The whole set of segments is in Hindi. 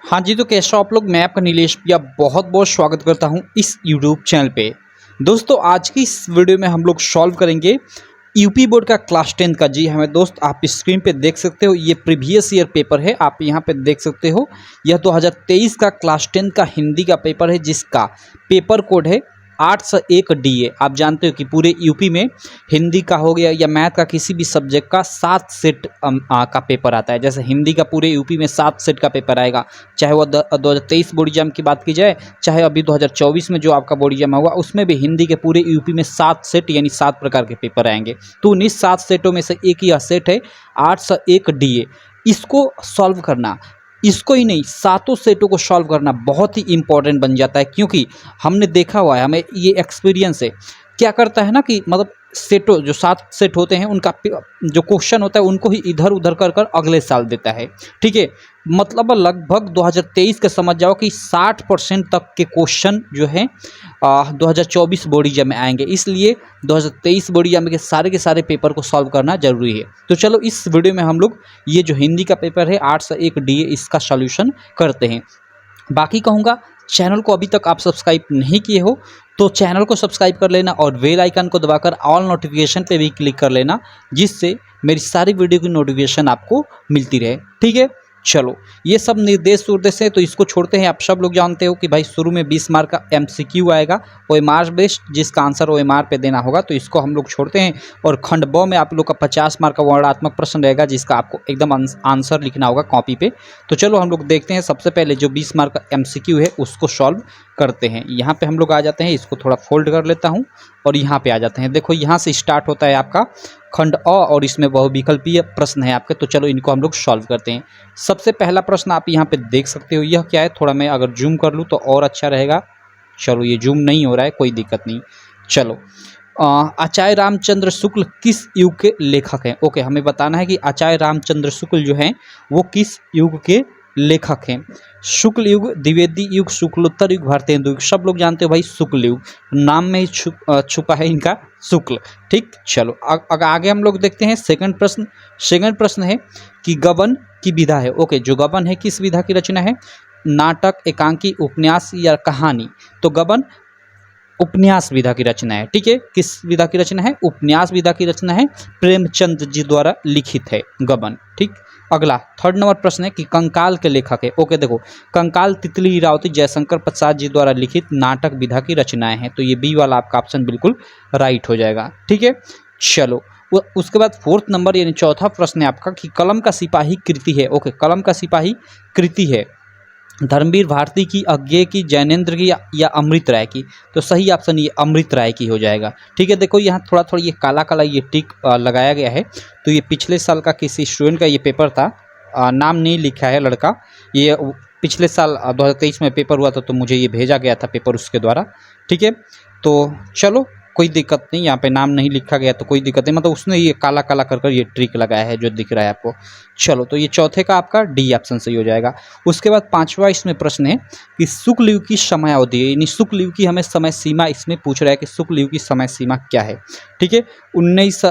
हाँ जी, तो कैसे हो आप लोग? मैं आपका नीलेश भैया बहुत-बहुत स्वागत करता हूँ इस यूट्यूब चैनल पे। दोस्तों आज की इस वीडियो में हम लोग सॉल्व करेंगे यूपी बोर्ड का क्लास 10 का। जी हाँ दोस्त, आप स्क्रीन पे देख सकते हो, ये प्रीवियस ईयर पेपर है। आप यहाँ पे देख सकते हो, यह 2023 का क्लास 10 का हिंदी का पेपर है, जिसका पेपर कोड है 801 DA। आप जानते हो कि पूरे यूपी में हिंदी का हो गया या मैथ का किसी भी सब्जेक्ट का 7 सेट का पेपर आता है। जैसे हिंदी का पूरे यूपी में 7 सेट का पेपर आएगा, चाहे वो 2023 बोर्ड एग्जाम की बात की जाए, चाहे अभी 2024 में जो आपका बोर्ड एग्जाम होगा उसमें भी हिंदी के पूरे यूपी में 7 सेट यानी 7 प्रकार के पेपर आएंगे। तो उन्हीं 7 सेटों में से एक यह सेट है 801 DA। इसको सॉल्व करना, इसको ही नहीं सातों सेटों को सॉल्व करना बहुत ही इंपॉर्टेंट बन जाता है, क्योंकि हमने देखा हुआ है, हमें ये एक्सपीरियंस है। क्या करता है ना कि मतलब सेटों जो 7 सेट होते हैं उनका जो क्वेश्चन होता है उनको ही इधर उधर कर कर अगले साल देता है। ठीक है, मतलब लगभग 2023 का समझ जाओ कि 60% तक के क्वेश्चन जो है 2024 बोर्ड एग्जाम में आएंगे। इसलिए 2023 बोर्ड एग्जाम के सारे पेपर को सॉल्व करना जरूरी है। तो चलो इस वीडियो में हम लोग ये जो हिंदी का पेपर है 801 DA, इसका सॉल्यूशन करते हैं। बाकी कहूँगा, चैनल को अभी तक आप सब्सक्राइब नहीं किए हो तो चैनल को सब्सक्राइब कर लेना और बेल आइकन को दबाकर ऑल नोटिफिकेशन पे भी क्लिक कर लेना, जिससे मेरी सारी वीडियो की नोटिफिकेशन आपको मिलती रहे। ठीक है, चलो ये सब निर्देश उर्देश है तो इसको छोड़ते हैं। आप सब लोग जानते हो कि भाई शुरू में 20 मार्क का MCQ आएगा, OMR बेस्ड, जिसका आंसर OMR पे देना होगा, तो इसको हम लोग छोड़ते हैं। और खंड ब में आप लोग का 50 मार्क का वर्णात्मक प्रश्न रहेगा, जिसका आपको एकदम आंसर लिखना होगा कॉपी पे। तो चलो हम लोग देखते हैं, सबसे पहले जो 20 मार्क का MCQ है उसको सॉल्व करते हैं। यहाँ पे हम लोग आ जाते हैं, इसको थोड़ा फोल्ड कर लेता हूँ और यहाँ पे आ जाते हैं। देखो यहाँ से स्टार्ट होता है आपका खंड अ और इसमें बहुविकल्पीय प्रश्न है आपके। तो चलो इनको हम लोग सॉल्व करते हैं। सबसे पहला प्रश्न आप यहाँ पे देख सकते हो, यह क्या है, थोड़ा मैं अगर जूम कर लूँ तो और अच्छा रहेगा। चलो ये जूम नहीं हो रहा है, कोई दिक्कत नहीं। चलो आचार्य रामचंद्र शुक्ल किस युग के लेखक हैं? ओके, हमें बताना है कि आचार्य रामचंद्र शुक्ल जो हैं वो किस युग के लेखक हैं। शुक्ल युग, द्विवेदी युग, शुक्लोत्तर युग, भारतेंदु युग। सब लोग जानते हो भाई शुक्ल युग, नाम में ही छुपा है इनका शुक्ल। ठीक, चलो आगे हम लोग देखते हैं सेकंड प्रश्न। सेकंड प्रश्न है कि गबन की विधा है। ओके, जो गबन है किस विधा की रचना है? नाटक, एकांकी, उपन्यास या कहानी? तो गबन उपन्यास विधा की रचना है। ठीक है, किस विधा की रचना है? उपन्यास विधा की रचना है, प्रेमचंद जी द्वारा लिखित है गबन। ठीक, अगला थर्ड नंबर प्रश्न है कि कंकाल के लेखक है। ओके देखो, कंकाल तितली इरावती जयशंकर प्रसाद जी द्वारा लिखित नाटक विधा की रचनाएं हैं। तो ये बी वाला आपका ऑप्शन बिल्कुल राइट हो जाएगा। ठीक है, चलो उसके बाद फोर्थ नंबर यानी चौथा प्रश्न है आपका कि कलम का सिपाही कृति है। ओके, कलम का सिपाही कृति है धर्मवीर भारती की, अज्ञेय की, जैनेन्द्र की या अमृत राय की? तो सही ऑप्शन ये अमृत राय की हो जाएगा। ठीक है, देखो यहाँ थोड़ा थोड़ा ये काला काला ये टिक लगाया गया है। तो ये पिछले साल का किसी स्टूडेंट का ये पेपर था, नाम नहीं लिखा है लड़का। ये पिछले साल 2023 में पेपर हुआ था, तो मुझे ये भेजा गया था पेपर उसके द्वारा। ठीक है, तो चलो कोई दिक्कत नहीं, यहाँ पे नाम नहीं लिखा गया तो कोई दिक्कत नहीं, मतलब उसने ये काला काला कर ये ट्रिक लगाया है जो दिख रहा है आपको। चलो, तो ये चौथे का आपका डी ऑप्शन सही हो जाएगा। उसके बाद पांचवा इसमें प्रश्न है कि शुक्ल युग की समयावधि, यानी शुक्ल युग की हमें समय सीमा इसमें पूछ रहा है कि शुक्ल युग की समय सीमा क्या है। ठीक है, 19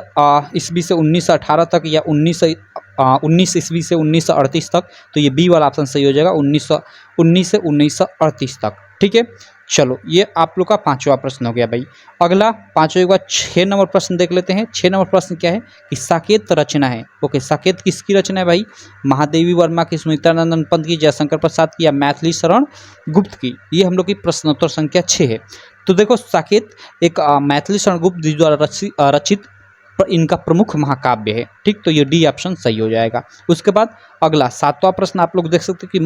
ईस्वी से 1918 तक या 19 ईस्वी से 1938 तक। तो ये बी वाला ऑप्शन सही हो जाएगा, 1919 से 1938 तक। ठीक है, चलो ये आप लोग का पांचवा प्रश्न हो गया भाई। अगला पांचवे के बाद 6 नंबर प्रश्न देख लेते हैं। 6 नंबर प्रश्न क्या है कि साकेत रचना है। ओके, साकेत किसकी रचना है भाई? महादेवी वर्मा की, सुमित्रानंदन पंत की, जयशंकर प्रसाद की या मैथिली शरण गुप्त की? ये हम लोग की प्रश्नोत्तर संख्या 6 है। तो देखो साकेत एक मैथिली शरण गुप्त जी द्वारा रचित इनका प्रमुख महाकाव्य है। ठीक, तो ये डी ऑप्शन सही हो जाएगा। उसके बाद अगला सातवां प्रश्न आप लोग देख सकते हो कि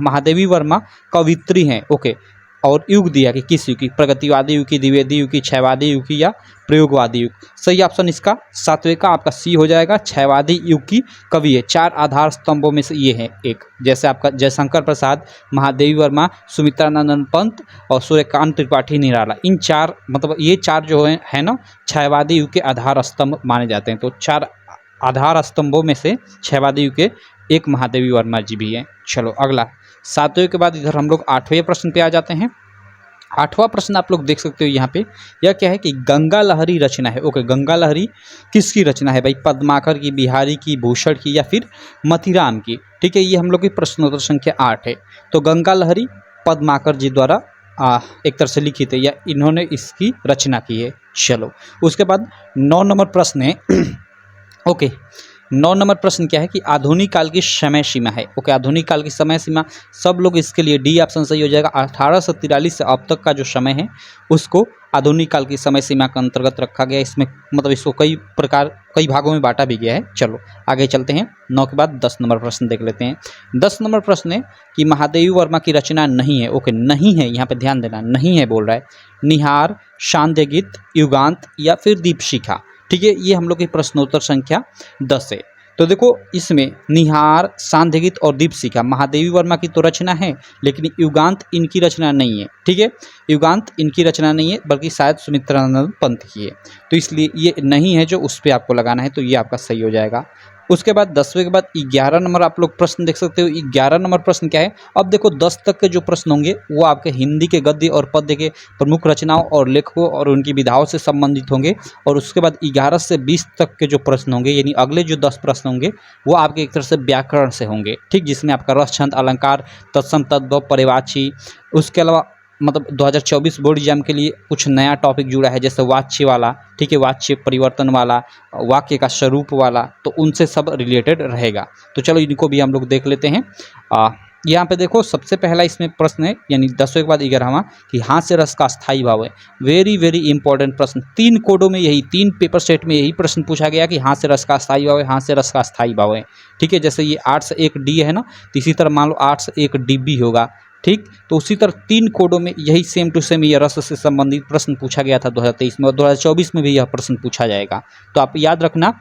महादेवी वर्मा कवित्री हैं। ओके, और युग दिया कि किस युग की? प्रगतिवादी युग की, द्विवेदी युग की, क्षयवादी युग की या प्रयोगवादी युग? सही ऑप्शन इसका सातवें का आपका सी हो जाएगा, क्षयवादी युग की कवि है। 4 आधार स्तंभों में से ये है एक, जैसे आपका जयशंकर प्रसाद, महादेवी वर्मा, सुमित्रानंदन पंत और सूर्यकांत त्रिपाठी निराला। इन 4 मतलब ये 4 जो है ना, क्षयवादी युग के आधार स्तंभ माने जाते हैं। तो 4 आधार स्तंभों में से क्षयवादी युग के एक महादेवी वर्मा जी भी हैं। चलो अगला 7वें के बाद इधर हम लोग 8वें प्रश्न पे आ जाते हैं। 8वां प्रश्न आप लोग देख सकते हो यहाँ पे, यह क्या है कि गंगा लहरी रचना है। ओके, गंगा लहरी किसकी रचना है भाई? पद्माकर की, बिहारी की, भूषण की या फिर मतीराम की। ठीक है, ये हम लोग की प्रश्नोत्तर संख्या 8 है। तो गंगा लहरी पद्माकर जी द्वारा एक तरह से लिखित है या इन्होंने इसकी रचना की है। चलो उसके बाद 9 नंबर प्रश्न है ओके, 9 नंबर प्रश्न क्या है कि आधुनिक काल की समय सीमा है। ओके, आधुनिक काल की समय सीमा, सब लोग इसके लिए डी ऑप्शन सही हो जाएगा। 1843 से अब तक का जो समय है उसको आधुनिक काल की समय सीमा के अंतर्गत रखा गया। इसमें मतलब इसको कई भागों में बांटा भी गया है। चलो आगे चलते हैं। 9 के बाद 10 नंबर प्रश्न देख लेते हैं। 10 नंबर प्रश्न है कि महादेवी वर्मा की रचना नहीं है। ओके, नहीं है, यहाँ पे ध्यान देना, नहीं है बोल रहा है। निहार, शांध्य गीत, युगांत या फिर दीपशिखा। ठीक है, ये हम लोग की प्रश्नोत्तर संख्या 10 है। तो देखो इसमें निहार, सांध्य गीत और दीपशिखा महादेवी वर्मा की तो रचना है, लेकिन युगांत इनकी रचना नहीं है। ठीक है, युगांत इनकी रचना नहीं है बल्कि शायद सुमित्रानंद पंत की है। तो इसलिए ये नहीं है जो उस पर आपको लगाना है, तो ये आपका सही हो जाएगा। उसके बाद 10वें के बाद 11 नंबर आप लोग प्रश्न देख सकते हो। 11 नंबर प्रश्न क्या है? अब देखो 10 तक के जो प्रश्न होंगे वो आपके हिंदी के गद्य और पद्य के प्रमुख रचनाओं और लेखकों और उनकी विधाओं से संबंधित होंगे। और उसके बाद 11 से 20 तक के जो प्रश्न होंगे, यानी अगले जो 10 प्रश्न होंगे वो आपके एक तरह से व्याकरण से होंगे। ठीक, जिसमें आपका रस, छंद, अलंकार, तत्सम, तद्भव, पर्यायवाची, उसके अलावा मतलब 2024 बोर्ड एग्जाम के लिए कुछ नया टॉपिक जुड़ा है, जैसे वाच्य वाला। ठीक है, वाच्य परिवर्तन वाला, वाक्य का स्वरूप वाला, तो उनसे सब रिलेटेड रहेगा। तो चलो इनको भी हम लोग देख लेते हैं। यहाँ पे देखो सबसे पहला इसमें प्रश्न है, यानी 10वें के बाद 11वां, कि हास्य रस का स्थायी भाव है। वेरी वेरी इंपॉर्टेंट प्रश्न। 3 कोडों में यही, 3 पेपर सेट में यही प्रश्न पूछा गया कि हास्य रस का स्थायी भाव है, हास्य रस का स्थायी भाव है। ठीक है, जैसे ये 8 से 1 डी है ना, तो इसी तरह मान लो 8 से 1 डी बी होगा। ठीक, तो उसी तरह 3 कोडों में यही सेम टू सेम ये रस से संबंधित प्रश्न पूछा गया था 2023 में, और 2024 में भी यह प्रश्न पूछा जाएगा। तो आप याद रखना,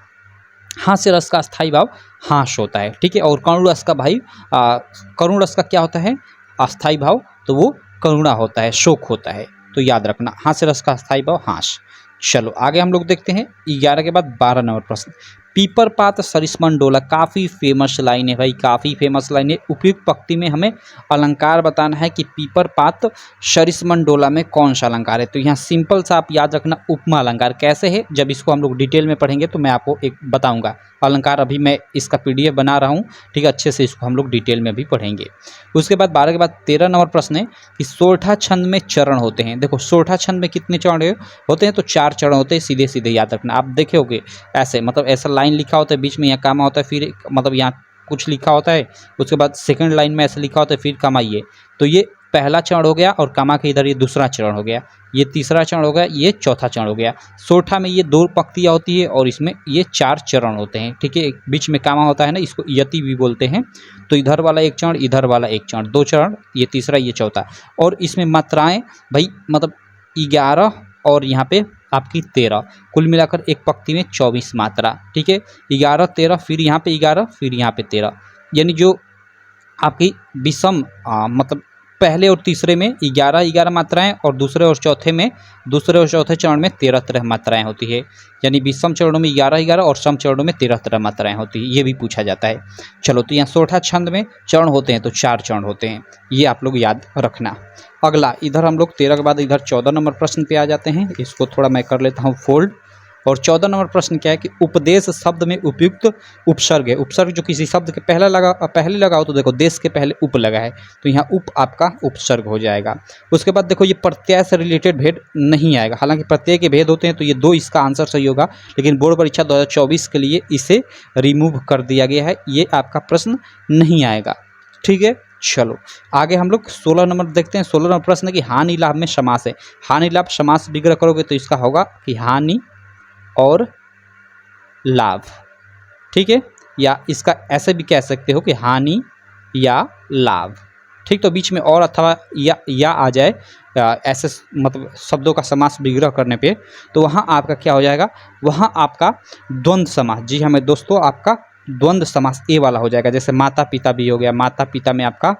हास्य रस का स्थायी भाव हास होता है। ठीक है, और करुण रस का भाई करुण रस का क्या होता है अस्थायी भाव? तो वो करुणा होता है, शोक होता है। तो याद रखना, हास्य रस का स्थायी भाव हास। चलो आगे हम लोग देखते हैं 11 के बाद 12 नंबर प्रश्न। पीपर पात सरिसमन डोला, काफ़ी फेमस लाइन है भाई, काफ़ी फेमस लाइन है। उपयुक्त पंक्ति में हमें अलंकार बताना है कि पीपर पात सरिसमन डोला में कौन सा अलंकार है। तो यहाँ सिंपल सा आप याद रखना, उपमा अलंकार कैसे है, जब इसको हम लोग डिटेल में पढ़ेंगे तो मैं आपको एक बताऊंगा अलंकार। अभी मैं इसका PDF बना रहा हूँ, ठीक है, अच्छे से इसको हम लोग डिटेल में भी पढ़ेंगे। उसके बाद 12 के बाद 13 नंबर प्रश्न है कि सोरठा छंद में चरण होते हैं। देखो सोरठा छंद में कितने चरण होते हैं? तो 4 चरण होते हैं, सीधे सीधे याद रखना। आप देखे होगे ऐसे, मतलब ऐसा लाइन लिखा होता है, बीच में यहाँ कामा होता है, फिर मतलब यहाँ कुछ लिखा होता है, उसके बाद सेकंड लाइन में ऐसे लिखा होता है, फिर कामा। ये तो ये पहला चरण हो गया, और कामा के इधर ये दूसरा चरण हो गया, ये तीसरा चरण हो गया, ये चौथा चरण हो गया। सोरठा में ये 2 पंक्तियाँ होती है और इसमें ये 4 चरण होते हैं। ठीक है, बीच में कामा होता है ना, इसको यति भी बोलते हैं। तो इधर वाला एक चरण, इधर वाला एक चरण, 2 चरण, ये तीसरा, ये चौथा। और इसमें मात्राएं भाई मतलब 11 और यहाँ पे आपकी 13, कुल मिलाकर एक पंक्ति में 24 मात्रा। ठीक है, 11 13, फिर यहाँ पे 11, फिर यहाँ पे 13, यानी जो आपकी विषम मतलब पहले और तीसरे में 11 मात्राएं, और दूसरे और चौथे चरण में 13 मात्राएं होती है। यानी विषम चरणों में 11 और सम चरणों में 13 मात्राएं होती है, ये भी पूछा जाता है। चलो, तो यहाँ सोरठा छंद में चरण होते हैं तो 4 चरण होते हैं, ये आप लोग याद रखना। अगला इधर हम लोग 13 के बाद इधर 14 नंबर प्रश्न पे आ जाते हैं। इसको थोड़ा मैं कर लेता हूँ फोल्ड। और 14 नंबर प्रश्न क्या है कि उपदेश शब्द में उपयुक्त उपसर्ग है। उपसर्ग जो किसी शब्द के पहले लगाओ, तो देखो देश के पहले उप लगा है, तो यहाँ उप आपका उपसर्ग हो जाएगा। उसके बाद देखो ये प्रत्यय से रिलेटेड भेद नहीं आएगा, हालांकि प्रत्यय के भेद होते हैं, तो ये 2 इसका आंसर सही होगा, लेकिन बोर्ड परीक्षा 2024 के लिए इसे रिमूव कर दिया गया है, ये आपका प्रश्न नहीं आएगा। ठीक है, चलो आगे हम लोग 16 नंबर देखते हैं। 16 नंबर प्रश्न की हानि लाभ में समास है। हानि लाभ समास विग्रह करोगे तो इसका होगा कि हानि और लाभ। ठीक है, या इसका ऐसे भी कह सकते हो कि हानि या लाभ। ठीक, तो बीच में और अथवा या आ जाए ऐसे मतलब शब्दों का समास विग्रह करने पे, तो वहाँ आपका क्या हो जाएगा, वहाँ आपका द्वंद्व समास। जी हाँ मेरे दोस्तों, आपका द्वंद्व समास ए वाला हो जाएगा। जैसे माता पिता भी हो गया, माता पिता में आपका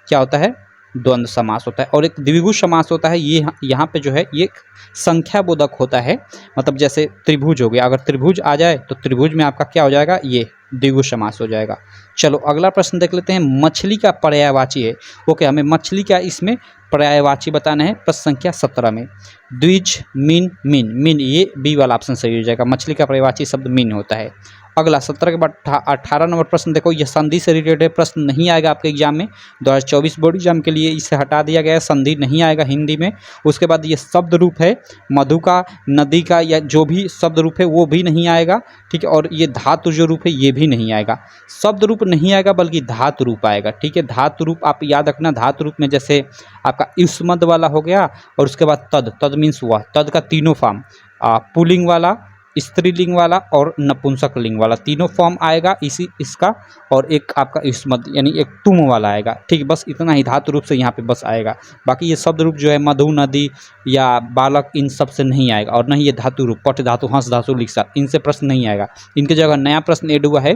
क्या होता है, द्वंद्व समास होता है। और एक द्विगु समास होता है, ये यहाँ पे जो है ये संख्या बोधक होता है, मतलब जैसे त्रिभुज हो गया, अगर त्रिभुज आ जाए तो त्रिभुज में आपका क्या हो जाएगा, ये द्विगु समास हो जाएगा। चलो अगला प्रश्न देख लेते हैं। मछली का पर्यायवाची है। ओके, हमें मछली का इसमें पर्यायवाची बताना है प्रश्न संख्या 17 में। द्विज, मीन, मीन, मीन ये बी वाला ऑप्शन सही हो जाएगा। मछली का पर्यायवाची शब्द मीन होता है। अगला 17 के बाद 18 नंबर प्रश्न देखो, यह संधि से रिलेटेड प्रश्न नहीं आएगा आपके एग्जाम में। 2024 बोर्ड एग्जाम के लिए इसे हटा दिया गया है, संधि नहीं आएगा हिंदी में। उसके बाद ये शब्द रूप है, मधु का, नदी का, या जो भी शब्द रूप है वो भी नहीं आएगा, ठीक है। और ये धातु जो रूप है ये भी नहीं आएगा। शब्द रूप नहीं आएगा बल्कि धातु रूप आएगा, ठीक है। धातु रूप आप याद रखना, धातु रूप में जैसे आपका युष्मद वाला हो गया, और उसके बाद तद, तद मीन्स हुआ, तद का तीनों फॉर्म, पुल्लिंग वाला, स्त्रीलिंग वाला और नपुंसक लिंग वाला, तीनों फॉर्म आएगा इसी इसका। और एक आपका युष्मद यानी एक तुम वाला आएगा, ठीक है। बस इतना ही धातु रूप से यहाँ पे बस आएगा। बाकी ये शब्द रूप जो है मधु, नदी या बालक, इन सब से नहीं आएगा। और नहीं ये धातु रूप, पट धातु, हंस धातु, लिखा, इनसे प्रश्न नहीं आएगा। इनके जगह नया प्रश्न ऐड हुआ है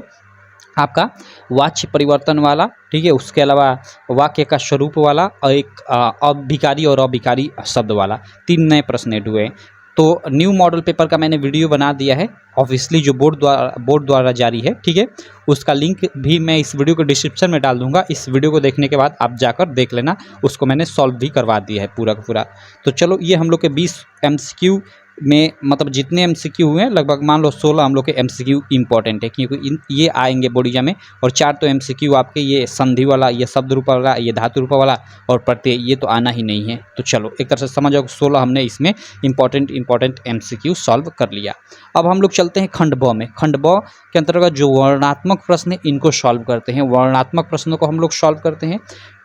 आपका वाच्य परिवर्तन वाला, ठीक है। उसके अलावा वाक्य का स्वरूप वाला और एक अभिकारी और अभिकारी शब्द वाला, 3 नए प्रश्न ऐड हुए हैं। तो न्यू मॉडल पेपर का मैंने वीडियो बना दिया है, ऑब्वियसली जो बोर्ड द्वारा जारी है, ठीक है। उसका लिंक भी मैं इस वीडियो को डिस्क्रिप्शन में डाल दूंगा। इस वीडियो को देखने के बाद आप जाकर देख लेना, उसको मैंने सॉल्व भी करवा दिया है पूरा का पूरा। तो चलो, ये हम लोग के 20 MCQ में, मतलब जितने MCQ हुए हैं लगभग मान लो 16 हम लोग के MCQ इंपॉर्टेंट है, क्योंकि ये आएंगे बोर्ड एग्जाम में। और 4 तो MCQ आपके ये संधि वाला, ये शब्द रूप वाला, ये धातु रूप वाला और प्रत्यय, ये तो आना ही नहीं है। तो चलो एक तरह से समझो 16 हमने इसमें इंपॉर्टेंट MCQ सॉल्व कर लिया। अब हम लोग चलते हैं खंड ब में। खंड ब के अंतर्गत जो वर्णात्मक प्रश्न है इनको सॉल्व करते हैं। वर्णात्मक प्रश्नों को हम लोग सॉल्व करते हैं।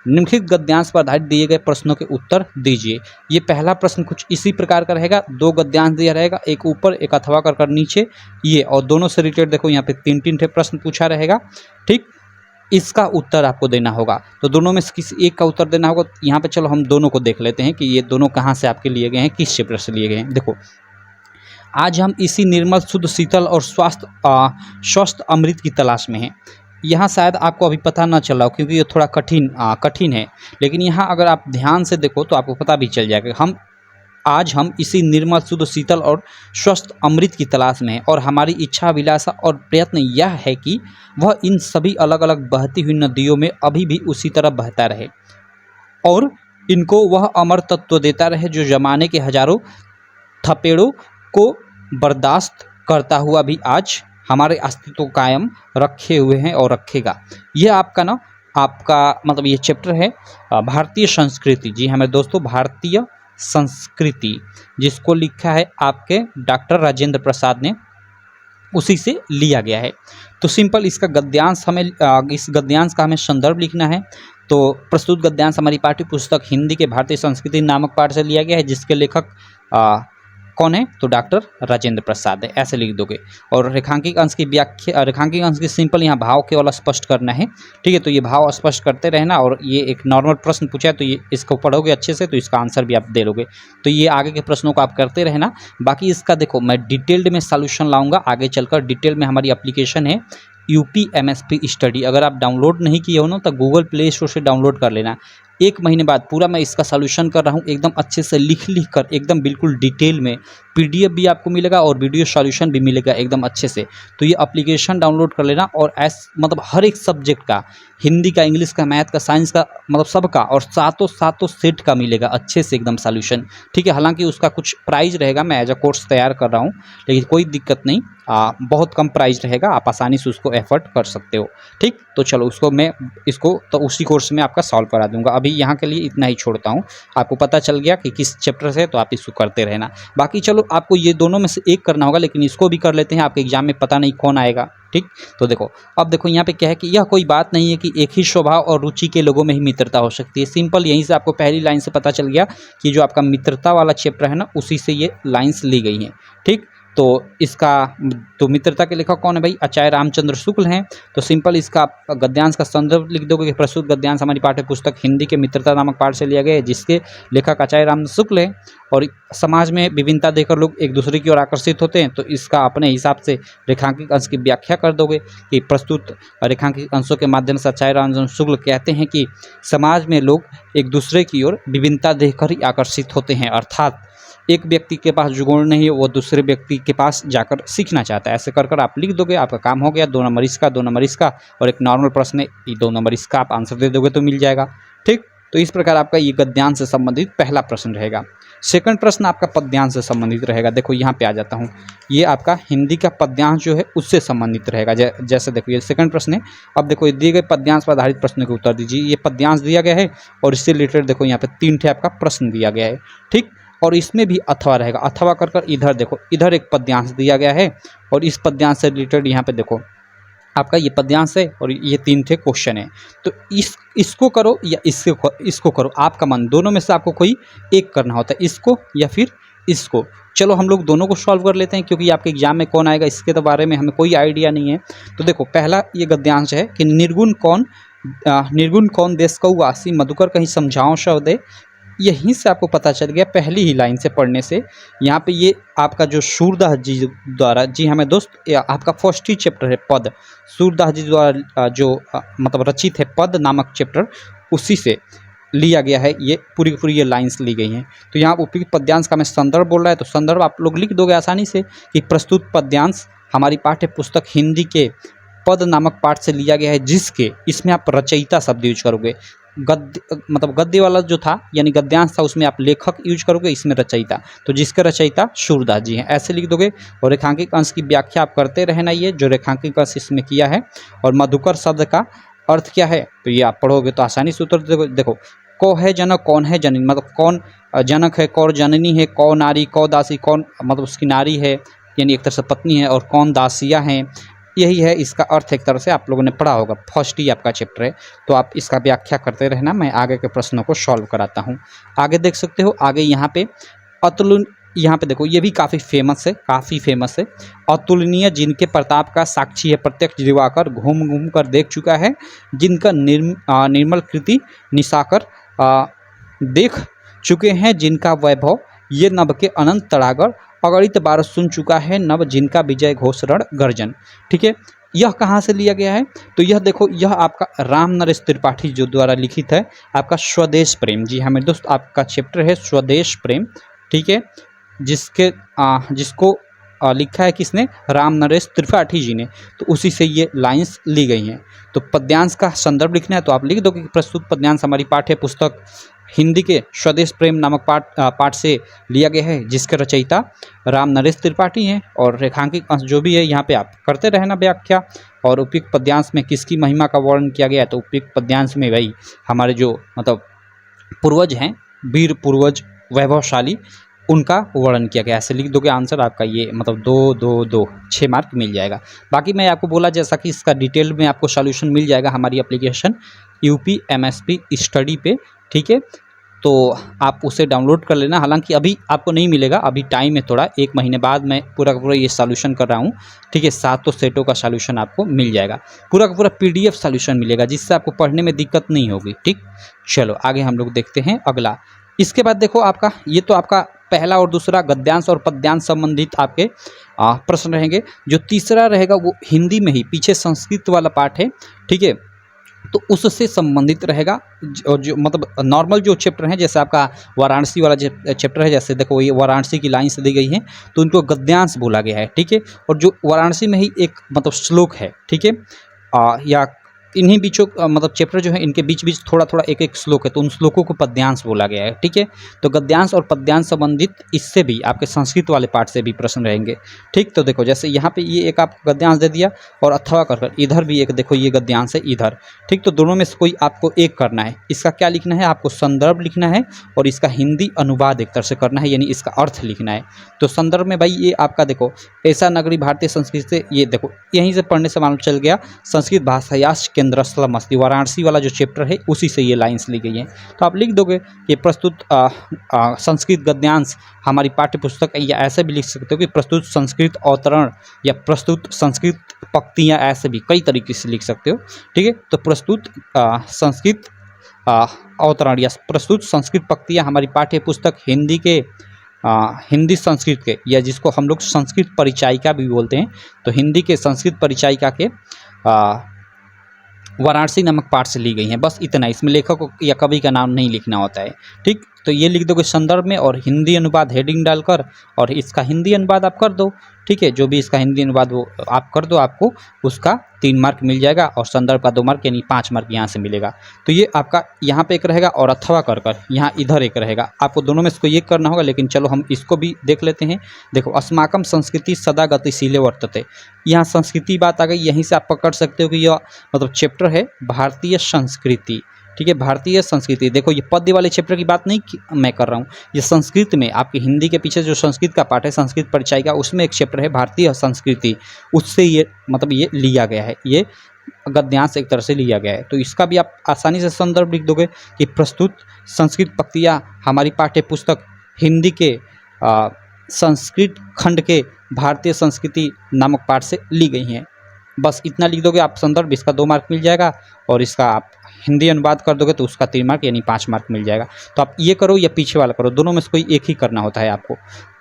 निम्नलिखित गद्यांश पर आधारित दिए गए प्रश्नों के उत्तर दीजिए। ये पहला प्रश्न कुछ इसी प्रकार का रहेगा, 2 गद्यांश दिया रहेगा, एक ऊपर एक अथवा कर नीचे, ये और दोनों से रिलेटेड देखो यहाँ पे 3 प्रश्न पूछा रहेगा, ठीक। इसका उत्तर आपको देना होगा। तो दोनों में से किसी एक का उत्तर देना होगा। यहाँ पे चलो हम दोनों को देख लेते हैं कि ये दोनों कहाँ से आपके लिए गए हैं, किस चैप्टर से लिए गए हैं। देखो, आज हम इसी निर्मल, शुद्ध, शीतल और स्वस्थ अमृत की तलाश में हैं। यहाँ शायद आपको अभी पता ना चला हो क्योंकि ये थोड़ा कठिन है, लेकिन यहाँ अगर आप ध्यान से देखो तो आपको पता भी चल जाएगा। आज हम इसी निर्मल, शुद्ध, शीतल और स्वस्थ अमृत की तलाश में हैं, और हमारी इच्छा, अभिलाषा और प्रयत्न यह है कि वह इन सभी अलग अलग बहती हुई नदियों में अभी भी उसी तरह बहता रहे, और इनको वह अमर तत्व देता रहे जो जमाने के हजारों थपेड़ों को बर्दाश्त करता हुआ भी आज हमारे अस्तित्व को कायम रखे हुए हैं और रखेगा। यह आपका मतलब ये चैप्टर है भारतीय संस्कृति। जी हाँ मेरे दोस्तों, भारतीय संस्कृति, जिसको लिखा है आपके डॉक्टर राजेंद्र प्रसाद ने, उसी से लिया गया है। तो सिंपल इसका गद्यांश इस गद्यांश का हमें संदर्भ लिखना है। तो प्रस्तुत गद्यांश हमारी पाठ्य पुस्तक हिंदी के भारतीय संस्कृति नामक पाठ से लिया गया है, जिसके लेखक कौन है, तो डॉक्टर राजेंद्र प्रसाद है, ऐसे लिख दोगे। और रेखांकित अंश की व्याख्या, रेखांकित अंश की सिंपल यहाँ भाव केवल स्पष्ट करना है, ठीक है। तो ये भाव स्पष्ट करते रहना, और ये एक नॉर्मल प्रश्न पूछा है तो ये इसको पढ़ोगे अच्छे से तो इसका आंसर भी आप दे लोगे। तो ये आगे के प्रश्नों को आप करते रहना। बाकी इसका देखो मैं डिटेल्ड में सॉल्यूशन लाऊंगा आगे चलकर। डिटेल में हमारी एप्लीकेशन है UPMSP स्टडी, अगर आप डाउनलोड नहीं किए हो ना तो गूगल प्ले स्टोर से डाउनलोड कर लेना। 1 महीने बाद पूरा मैं इसका सॉल्यूशन कर रहा हूँ, एकदम अच्छे से लिख कर, एकदम बिल्कुल डिटेल में। PDF भी आपको मिलेगा और वीडियो सॉल्यूशन भी मिलेगा एकदम अच्छे से। तो ये एप्लीकेशन डाउनलोड कर लेना, और मतलब हर एक सब्जेक्ट का, हिंदी का, इंग्लिश का, मैथ का, साइंस का, मतलब सबका, और सातों सेट का मिलेगा अच्छे से एकदम सॉल्यूशन, ठीक है। हालांकि उसका कुछ प्राइस रहेगा, मैं एज अ कोर्स तैयार कर रहा हूँ, लेकिन कोई दिक्कत नहीं, बहुत कम प्राइस रहेगा, आप आसानी से उसको एफर्ट कर सकते हो, ठीक। तो चलो इसको तो उसी कोर्स में आपका सॉल्व करा दूंगा। अभी यहाँ के लिए इतना ही छोड़ता हूँ। आपको पता चल गया कि किस चैप्टर से, तो आप इसको करते रहना। बाकी चलो आपको ये दोनों में से एक करना होगा, लेकिन इसको भी कर लेते हैं, आपके एग्जाम में पता नहीं कौन आएगा, ठीक। तो देखो अब देखो यहाँ पे क्या है कि यह कोई बात नहीं है कि एक ही स्वभाव और रुचि के लोगों में ही मित्रता हो सकती है। सिंपल यहीं से आपको पहली लाइन से पता चल गया कि जो आपका मित्रता वाला चैप्टर है ना, उसी से ये लाइन्स ली गई हैं, ठीक। तो इसका तो मित्रता के लेखक कौन है भाई, आचार्य रामचंद्र शुक्ल हैं। तो सिंपल इसका गद्यांश का संदर्भ लिख दोगे कि प्रस्तुत गद्यांश हमारी पाठ्य पुस्तक हिंदी के मित्रता नामक पाठ से लिया गया है, जिसके लेखक आचार्य रामचंद्र शुक्ल है। और समाज में विभिन्नता देकर लोग एक दूसरे की ओर आकर्षित होते हैं। तो इसका अपने हिसाब से रेखांकित अंश की व्याख्या कर दोगे कि प्रस्तुत रेखांकित अंशों के माध्यम से आचार्य रामचंद्र शुक्ल कहते हैं कि समाज में लोग एक दूसरे की ओर विभिन्नता देखकर ही आकर्षित होते हैं, अर्थात एक व्यक्ति के पास जो गुण नहीं है वो दूसरे व्यक्ति के पास जाकर सीखना चाहता है। ऐसे कर आप लिख दोगे, आपका काम हो गया। 2 नंबर इसका, 2 नंबर इसका, और एक नॉर्मल प्रश्न है, 2 नंबर इसका आप आंसर दे दोगे तो मिल जाएगा, ठीक। तो इस प्रकार आपका ये गद्यांश से संबंधित पहला प्रश्न रहेगा। सेकंड प्रश्न आपका पद्यांश से संबंधित रहेगा। देखो यहाँ पे आ जाता हूँ, ये आपका हिंदी का पद्यांश जो है उससे संबंधित रहेगा। जैसे देखो ये सेकंड प्रश्न है। अब देखो ये दिए गए पद्यांश पर आधारित प्रश्न के उत्तर दीजिए। ये पद्यांश दिया गया है और इससे रिलेटेड देखो यहाँ पे 3 ठे आपका प्रश्न दिया गया है, ठीक। और इसमें भी अथवा रहेगा। अथवा कर कर इधर देखो, इधर एक पद्यांश दिया गया है और इस पद्यांश से रिलेटेड यहाँ पे देखो आपका ये पद्यांश है और ये 3 थे क्वेश्चन है। तो इसको करो या इसको करो, आपका मन, दोनों में से आपको कोई एक करना होता है, इसको या फिर इसको। चलो हम लोग दोनों को सॉल्व कर लेते हैं, क्योंकि आपके एग्जाम में कौन आएगा इसके तो बारे में हमें कोई आइडिया नहीं है। तो देखो पहला ये गद्यांश है कि निर्गुण कौन देश कऊ वासी मधुकर कहीं समझाओ शब्द है। यहीं से आपको पता चल गया पहली ही लाइन से पढ़ने से। यहाँ पे ये आपका जो सूरदास जी द्वारा, जी हमें दोस्त आपका फर्स्ट ही चैप्टर है पद, सूरदास जी द्वारा जो मतलब रचित है पद नामक चैप्टर, उसी से लिया गया है। ये पूरी की पूरी ये लाइन्स ली गई हैं। तो यहाँ उपयुक्त पद्यांश का मैं संदर्भ बोल रहा है, तो संदर्भ आप लोग लिख दोगे आसानी से कि प्रस्तुत पद्यांश हमारी पाठ्य पुस्तक हिंदी के पद नामक पाठ से लिया गया है, जिसके इसमें आप रचयिता शब्द यूज करोगे। गद्य मतलब गद्य वाला जो था यानी गद्यांश था उसमें आप लेखक यूज करोगे, इसमें रचयिता। तो जिसके रचयिता सूरदास जी हैं, ऐसे लिख दोगे। और रेखांकित अंश की व्याख्या आप करते रहना, ये जो रेखांकित अंश इसमें किया है। और मधुकर शब्द का अर्थ क्या है तो ये आप पढ़ोगे तो आसानी से उत्तर देखो। को है जनक, कौन है जननी, मतलब कौन जनक है, कौन जननी है, कौन नारी, कौ दासी, कौन मतलब उसकी नारी है यानी एक तरह से पत्नी है, और कौन दासिया हैं। यही है इसका अर्थ, एक तरह से आप लोगों ने पढ़ा होगा, फर्स्ट ही आपका चैप्टर है। तो आप इसका व्याख्या करते रहना, मैं आगे के प्रश्नों को सॉल्व कराता हूँ। आगे देख सकते हो, आगे यहाँ पे अतुल, यहाँ पे देखो ये भी काफ़ी फेमस है। अतुलनीय जिनके प्रताप का साक्षी है प्रत्यक्ष दिवाकर, घूम घूम कर देख चुका है जिनका निर्मल कृति निशाकर, देख चुके हैं जिनका वैभव ये नभ के अनंत तड़ागर, अगणित बार सुन चुका है नभ जिनका विजय घोष रण गर्जन। ठीक है, यह कहाँ से लिया गया है तो यह देखो, यह आपका राम नरेश त्रिपाठी जो द्वारा लिखित है आपका स्वदेश प्रेम। जी हाँ मेरे दोस्त, आपका चैप्टर है स्वदेश प्रेम। ठीक है, जिसको लिखा है किसने, राम नरेश त्रिपाठी जी ने। तो उसी से ये लाइंस ली गई हैं। तो पद्यांश का संदर्भ लिखना है तो आप लिख दो कि प्रस्तुत पद्यांश हमारी पाठ्य पुस्तक हिंदी के स्वदेश प्रेम नामक पाठ से लिया गया है, जिसके रचयिता राम नरेश त्रिपाठी हैं। और रेखांकित अंश जो भी है यहाँ पे आप करते रहना व्याख्या। और उपयुक्त पद्यांश में किसकी महिमा का वर्णन किया गया है तो उपयुक्त पद्यांश में भाई हमारे जो मतलब पूर्वज हैं, वीर पूर्वज वैभवशाली, उनका वर्णन किया गया। ऐसे लिख दोगे आंसर आपका ये मतलब 2 2 2 6 मार्क मिल जाएगा। बाकी मैं आपको बोला जैसा कि इसका डिटेल में आपको सॉल्यूशन मिल जाएगा हमारी एप्लीकेशन यूपी एमएसपी स्टडी पे। ठीक है, तो आप उसे डाउनलोड कर लेना। हालांकि अभी आपको नहीं मिलेगा, अभी टाइम है थोड़ा, 1 महीने बाद मैं पूरा का पूरा ये सॉल्यूशन कर रहा हूँ। ठीक है, 7 सेटों का सॉल्यूशन आपको मिल जाएगा, पूरा का पूरा PDF सॉल्यूशन मिलेगा, जिससे आपको पढ़ने में दिक्कत नहीं होगी। ठीक, चलो आगे हम लोग देखते हैं अगला। इसके बाद देखो आपका ये तो आपका पहला और दूसरा गद्यांश और पद्यांश संबंधित आपके प्रश्न रहेंगे। जो तीसरा रहेगा वो हिंदी में ही, पीछे संस्कृत वाला पाठ है। ठीक है, तो उससे संबंधित रहेगा। जो मतलब नॉर्मल जो चैप्टर हैं, जैसे आपका वाराणसी वाला चैप्टर है, जैसे देखो ये वाराणसी की लाइन से दी गई है तो उनको गद्यांश बोला गया है। ठीक है, और जो वाराणसी में ही एक मतलब श्लोक है, ठीक है, या इन्हीं बीचों मतलब चैप्टर जो है इनके बीच बीच थोड़ा थोड़ा एक एक श्लोक है, तो उन श्लोकों को पद्यांश बोला गया है। ठीक है, तो गद्यांश और पद्यांश संबंधित इससे भी आपके संस्कृत वाले पाठ से भी प्रश्न रहेंगे। ठीक, तो देखो जैसे यहाँ पे ये एक आपको गद्यांश दे दिया और अथवा कर इधर भी एक देखो ये गद्यांश है इधर। ठीक, तो दोनों में से कोई आपको एक करना है। इसका क्या लिखना है, आपको संदर्भ लिखना है और इसका हिंदी अनुवाद एक तरह से करना है, यानी इसका अर्थ लिखना है। तो संदर्भ में भाई ये आपका देखो, ऐसा नगरी भारतीय संस्कृत से, ये देखो यहीं से पढ़ने से मालूम चल गया संस्कृत भाषायाश केंद्र स्थलम अस्ति, वाराणसी वाला जो चैप्टर है उसी से ये लाइंस ली गई हैं। तो आप लिख दोगे कि प्रस्तुत संस्कृत गद्यांश हमारी पाठ्य पुस्तक, या ऐसे भी लिख सकते हो कि प्रस्तुत संस्कृत अवतरण या प्रस्तुत संस्कृत पंक्तियाँ, ऐसे भी कई तरीके से लिख सकते हो। ठीक है, तो प्रस्तुत संस्कृत अवतरण या प्रस्तुत संस्कृत पंक्तियाँ हमारी पाठ्य पुस्तक हिंदी के हिंदी संस्कृत के, या जिसको हम लोग संस्कृत परिचायिका भी बोलते हैं, तो हिंदी के संस्कृत परिचायिका के वाराणसी नामक पाठ से ली गई हैं। बस इतना, इसमें लेखक या कवि का नाम नहीं लिखना होता है। ठीक, तो ये लिख दोगे संदर्भ में और हिंदी अनुवाद हेडिंग डालकर, और इसका हिंदी अनुवाद आप कर दो। ठीक है, जो भी इसका हिंदी अनुवाद वो आप कर दो, आपको उसका 3 मार्क मिल जाएगा और संदर्भ का 2 मार्क यानी 5 मार्क यहाँ से मिलेगा। तो ये आपका यहाँ पे एक रहेगा और अथवा कर यहाँ इधर एक रहेगा। आपको दोनों में इसको ये करना होगा, लेकिन चलो हम इसको भी देख लेते हैं। देखो, अस्माकम संस्कृति सदा गतिशील वर्तते, यहाँ संस्कृति बात आ गई। यहीं से आप पकड़ सकते हो कि यह मतलब चैप्टर है भारतीय संस्कृति। ठीक है, भारतीय संस्कृति। देखो, ये पद्य वाले चैप्टर की बात नहीं मैं कर रहा हूँ, ये संस्कृत में आपके हिंदी के पीछे जो संस्कृत का पाठ है, संस्कृत परिचय का, उसमें एक चैप्टर है भारतीय संस्कृति, उससे ये मतलब ये लिया गया है, ये गद्यांश एक तरह से लिया गया है। तो इसका भी आप आसानी से संदर्भ लिख दोगे कि प्रस्तुत संस्कृत पंक्तियाँ हमारी पाठ्य पुस्तक हिंदी के संस्कृत खंड के भारतीय संस्कृति नामक पाठ से ली गई हैं। बस इतना लिख दोगे आप संदर्भ, इसका 2 मार्क मिल जाएगा, और इसका आप हिंदी अनुवाद कर दोगे तो उसका 3 मार्क यानी 5 मार्क मिल जाएगा। तो आप ये करो या पीछे वाला करो, दोनों में से कोई एक ही करना होता है आपको।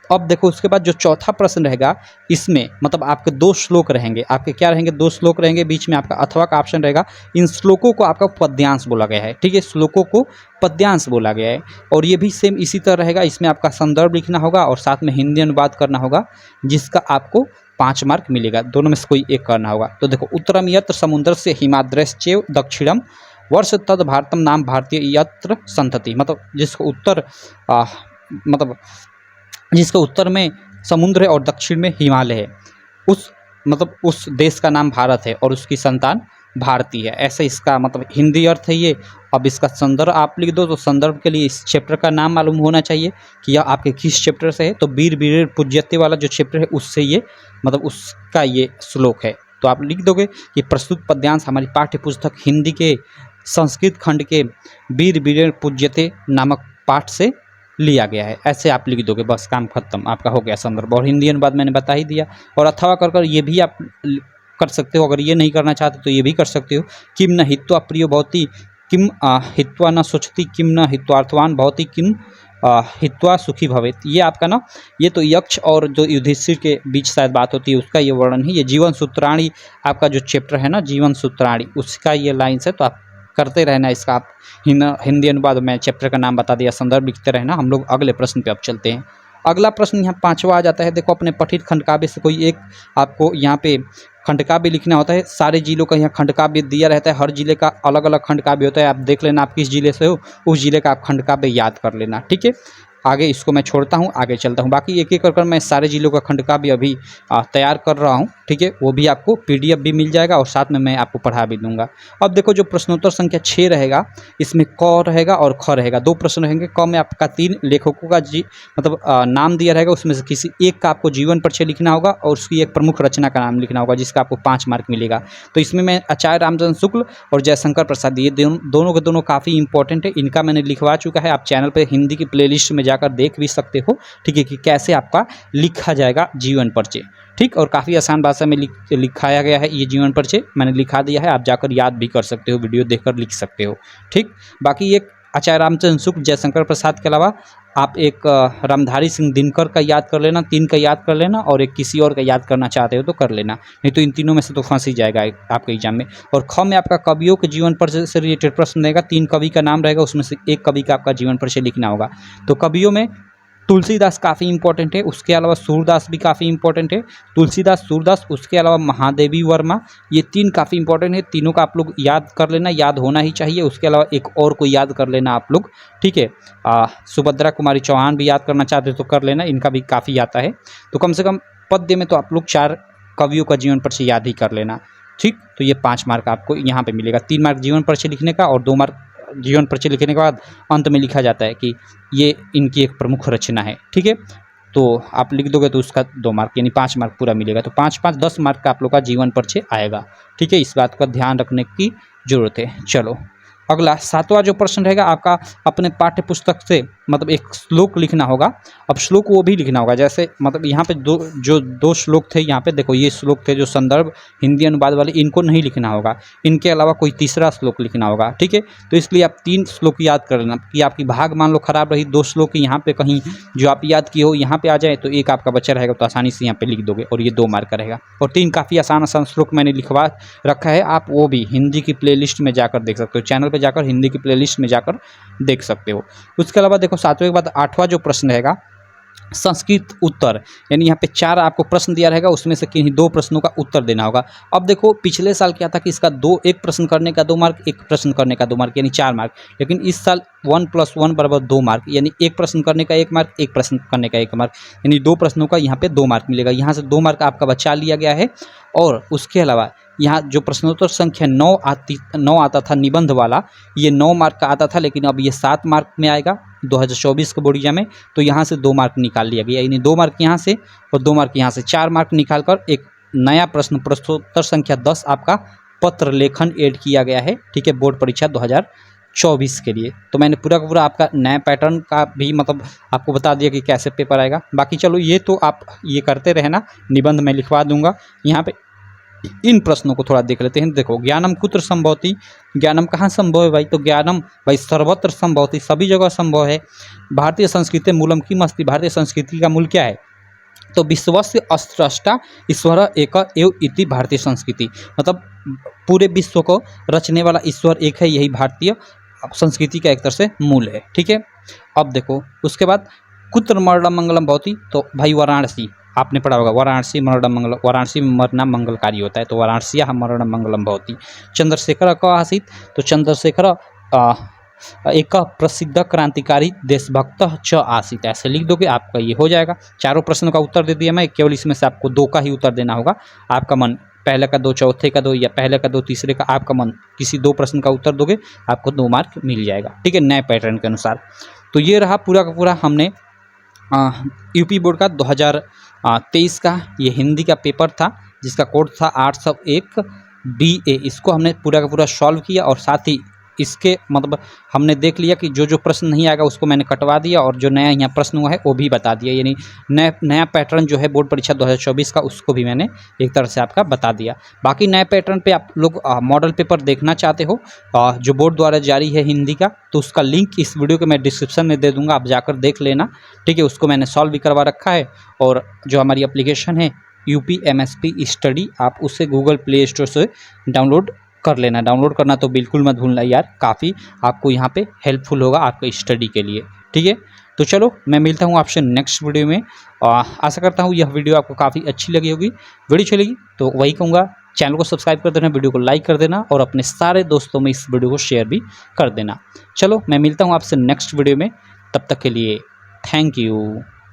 अब देखो, उसके बाद जो चौथा प्रश्न रहेगा, इसमें मतलब आपके 2 श्लोक रहेंगे। आपके क्या रहेंगे? 2 श्लोक रहेंगे, बीच में आपका अथवा का ऑप्शन रहेगा। इन श्लोकों को आपका पद्यांश बोला गया है। ठीक है, श्लोकों को पद्यांश बोला गया है, और ये भी सेम इसी तरह रहेगा। इसमें आपका संदर्भ लिखना होगा और साथ में हिंदी अनुवाद करना होगा, जिसका आपको 5 मार्क मिलेगा। दोनों में से कोई एक करना होगा। तो देखो, उत्तरम यत्र समुद्र से हिमाद्रश्चैव दक्षिणम वर्ष तद भारतम नाम भारतीय यत्र संतति, मतलब जिसको उत्तर मतलब जिसके उत्तर में समुद्र है और दक्षिण में हिमालय है, उस मतलब उस देश का नाम भारत है और उसकी संतान भारती है। ऐसे इसका मतलब हिंदी अर्थ है ये। अब इसका संदर्भ आप लिख दो, तो संदर्भ के लिए इस चैप्टर का नाम मालूम होना चाहिए कि यह आपके किस चैप्टर से है। तो वीर वीर पूज्यते वाला जो चैप्टर है उससे ये मतलब उसका ये श्लोक है। तो आप लिख दोगे कि प्रस्तुत पद्यांश हमारी पाठ्य पुस्तक हिंदी के संस्कृत खंड के वीर वीर पूज्यते नामक पाठ से लिया गया है। ऐसे आप लिख दोगे, बस काम खत्म, आपका हो गया संदर्भ। और हिंदी अनुवाद मैंने बता ही दिया। और अथवा कर ये भी आप कर सकते हो। अगर ये नहीं करना चाहते तो ये भी कर सकते हो। किम न हित्वा प्रियो भवति, किम हित्वा न सोचती, किम न हित्वार्थवान भवति, किम हित्वा सुखी भवेत। ये आपका ना, ये तो यक्ष और जो युधिष्ठिर के बीच शायद बात होती है, उसका ये वर्णन है। ये जीवन सूत्राणी आपका जो चैप्टर है ना, जीवन सूत्राणी, उसका ये लाइन्स है। तो आप करते रहना इसका। आप हिंदी अनुवाद में चैप्टर का नाम बता दिया, संदर्भ लिखते रहना। हम लोग अगले प्रश्न पे अब चलते हैं। अगला प्रश्न यहाँ 5वां आ जाता है। देखो, अपने पठित खंडकाव्य से कोई एक आपको यहाँ पे खंडकाव्य लिखना होता है। सारे जिलों का यहाँ खंडकाव्य दिया रहता है, हर जिले का अलग अलग खंडकाव्य होता है। आप देख लेना आप किस जिले से हो, उस जिले का आप खंडकाव्य याद कर लेना। ठीक है, आगे इसको मैं छोड़ता हूँ, आगे चलता हूँ। बाकी एक एक कर मैं सारे जिलों का खंडकाव्य अभी तैयार कर रहा हूँ। ठीक है, वो भी आपको PDF भी मिल जाएगा और साथ में मैं आपको पढ़ा भी दूंगा। अब देखो, जो प्रश्नोत्तर संख्या 6 रहेगा, इसमें क रहेगा और ख रहेगा। 2 प्रश्न रहेंगे। क में आपका 3 लेखकों का मतलब नाम दिया रहेगा, उसमें से किसी एक का आपको जीवन परिचय लिखना होगा और उसकी एक प्रमुख रचना का नाम लिखना होगा, जिसका आपको 5 मार्क मिलेगा। तो इसमें मैं आचार्य रामचंद्र शुक्ल और जयशंकर प्रसाद, ये दोनों के दोनों काफ़ी इंपॉर्टेंट है। इनका मैंने लिखवा चुका है। आप चैनल पर हिंदी की प्लेलिस्ट में जाकर देख भी सकते हो। ठीक है, कि कैसे आपका लिखा जाएगा जीवन परिचय। ठीक, और काफ़ी आसान भाषा में लिखाया गया है ये जीवन परिचय, मैंने लिखा दिया है। आप जाकर याद भी कर सकते हो, वीडियो देखकर लिख सकते हो। ठीक, बाकी एक आचार्य रामचंद्र शुक्ल, जयशंकर प्रसाद के अलावा आप एक रामधारी सिंह दिनकर का याद कर लेना, 3 का याद कर लेना, और एक किसी और का याद करना चाहते हो तो कर लेना, नहीं तो इन तीनों में से तो फंस ही जाएगा आपके एग्जाम में। और ख में आपका कवियों के जीवन परिचय से रिलेटेड प्रश्न रहेगा। 3 कवि का नाम रहेगा, उसमें से एक कवि का आपका जीवन परिचय लिखना होगा। तो कवियों में तुलसीदास काफ़ी इंपॉर्टेंट है, उसके अलावा सूरदास भी काफ़ी इंपॉर्टेंट है। तुलसीदास, सूरदास, उसके अलावा महादेवी वर्मा, ये 3 काफ़ी इंपॉर्टेंट है। तीनों का आप लोग याद कर लेना, याद होना ही चाहिए। उसके अलावा एक और को याद कर लेना आप लोग। ठीक है, सुभद्रा कुमारी चौहान भी याद करना चाहते तो कर लेना, इनका भी काफ़ी आता है। तो कम से कम पद्य में तो आप लोग 4 कवियों का जीवन परिचय याद ही कर लेना। ठीक, तो ये 5 मार्क आपको यहाँ पे मिलेगा। 3 मार्क जीवन परिचय लिखने का और 2 मार्क जीवन परिचय लिखने के बाद अंत में लिखा जाता है कि ये इनकी एक प्रमुख रचना है। ठीक है, तो आप लिख दोगे तो उसका 2 मार्क यानी 5 मार्क पूरा मिलेगा। तो 5-5 10 मार्क का आप लोग का जीवन परिचय आएगा। ठीक है, इस बात का ध्यान रखने की ज़रूरत है। चलो, अगला 7वां जो प्रश्न रहेगा आपका, अपने पाठ्य पुस्तक से मतलब एक श्लोक लिखना होगा। अब श्लोक वो भी लिखना होगा, जैसे मतलब यहाँ पे दो श्लोक थे। यहाँ पे देखो, ये श्लोक थे जो संदर्भ हिंदी अनुवाद वाले, इनको नहीं लिखना होगा। इनके अलावा कोई तीसरा श्लोक लिखना होगा। ठीक है, तो इसलिए आप 3 श्लोक याद कर लेना कि आपकी भाग मान लो खराब रही, 2 श्लोक यहाँ पे कहीं जो आप याद किए हो यहाँ पे आ जाए, तो एक आपका बच्चा रहेगा, तो आसानी से यहाँ पे लिख दोगे और ये 2 मार्क का रहेगा। और 3 काफ़ी आसान श्लोक मैंने लिखवा रखा है, आप वो भी हिंदी की प्लेलिस्ट में जाकर देख सकते हो। चैनल पर जाकर हिंदी की प्लेलिस्ट में जाकर देख सकते हो। उसके अलावा देखो सातवें के बाद 8वां जो प्रश्न रहेगा संस्कृत उत्तर, यानी यहाँ पे 4 आपको प्रश्न दिया रहेगा, उसमें से किन्हीं 2 प्रश्नों का उत्तर देना होगा। अब देखो पिछले साल क्या था कि इसका 1 प्रश्न करने का 2 मार्क, 1 प्रश्न करने का 2 मार्क, यानी 4 मार्क। लेकिन इस साल 1 + 1 = 2 मार्क, यानी 1 प्रश्न करने का 1 मार्क, 1 प्रश्न करने का 1 मार्क, यानी 2 प्रश्नों का यहाँ पे 2 मार्क मिलेगा। यहाँ से 2 मार्क आपका बचा लिया गया है। और उसके अलावा यहाँ जो प्रश्नोत्तर संख्या 9 आता था निबंध वाला, ये 9 मार्क का आता था, लेकिन अब ये 7 मार्क में आएगा 2024 के बोर्ड एग्जाम में। तो यहाँ से 2 मार्क निकाल लिया गया, यानी 2 मार्क यहाँ से और 2 मार्क यहाँ से, 4 मार्क निकाल कर एक नया प्रश्न प्रश्नोत्तर संख्या 10 आपका पत्र लेखन ऐड किया गया है, ठीक है, बोर्ड परीक्षा 2024 के लिए। तो मैंने पूरा का पूरा आपका नया पैटर्न का भी मतलब आपको बता दिया कि कैसे पेपर आएगा। बाकी चलो ये तो आप ये करते रहना, निबंध मैं लिखवा दूंगा। यहाँ पे इन प्रश्नों को थोड़ा देख लेते हैं। देखो ज्ञानम कुत्र संभवति, ज्ञानम कहाँ संभव है भाई? तो ज्ञानम भाई सर्वत्र संभवति, सभी जगह संभव है। भारतीय संस्कृति मूलम किम अस्ति, भारतीय संस्कृति का मूल क्या है? तो विश्वस्य अस्त्रष्टा ईश्वर एक एव इति भारतीय संस्कृति, मतलब पूरे विश्व को रचने वाला ईश्वर एक है, यही भारतीय संस्कृति का एक तरह से मूल है, ठीक है। अब देखो उसके बाद कुत्र मरणम मंगलम भवति, तो भाई वाराणसी, आपने पढ़ा होगा वाराणसी मरणम मंगल, वाराणसी में मरना मंगलकारी होता है, तो वाराणसी मरणम मंगलम भवति। चंद्रशेखर का आसीत, तो चंद्रशेखर एक प्रसिद्ध क्रांतिकारी देशभक्त च आसीत, ऐसे लिख दोगे आपका ये हो जाएगा। चारों प्रश्नों का उत्तर दे दिया मैं, केवल इसमें से आपको 2 का ही उत्तर देना होगा। आपका मन पहले का 2, चौथे का 2, या पहले का 2, तीसरे का, आपका मन किसी 2 प्रश्न का उत्तर दोगे आपको 2 मार्क मिल जाएगा, ठीक है, नए पैटर्न के अनुसार। तो ये रहा पूरा का पूरा हमने यूपी बोर्ड का 2023 का ये हिंदी का पेपर था, जिसका कोड था 801 BA। इसको हमने पूरा का पूरा सॉल्व किया, और साथ ही इसके मतलब हमने देख लिया कि जो प्रश्न नहीं आएगा उसको मैंने कटवा दिया, और जो नया यहाँ प्रश्न हुआ है वो भी बता दिया, यानी नया पैटर्न जो है बोर्ड परीक्षा 2024 का उसको भी मैंने एक तरह से आपका बता दिया। बाकी नए पैटर्न पे आप लोग मॉडल पेपर देखना चाहते हो जो बोर्ड द्वारा जारी है हिंदी का, तो उसका लिंक इस वीडियो के मैं डिस्क्रिप्शन में दे दूँगा, आप जाकर देख लेना, ठीक है। उसको मैंने सॉल्व भी करवा रखा है, और जो हमारी एप्लीकेशन है UP MSP स्टडी, आप उसे गूगल प्ले स्टोर से डाउनलोड कर लेना। डाउनलोड करना तो बिल्कुल मत भूलना यार, काफ़ी आपको यहाँ पे हेल्पफुल होगा आपके स्टडी के लिए, ठीक है। तो चलो मैं मिलता हूँ आपसे नेक्स्ट वीडियो में। आशा करता हूँ यह वीडियो आपको काफ़ी अच्छी लगी होगी। वीडियो अच्छी लगी तो वही कहूँगा, चैनल को सब्सक्राइब कर देना, वीडियो को लाइक कर देना, और अपने सारे दोस्तों में इस वीडियो को शेयर भी कर देना। चलो मैं मिलता हूँ आपसे नेक्स्ट वीडियो में, तब तक के लिए थैंक यू।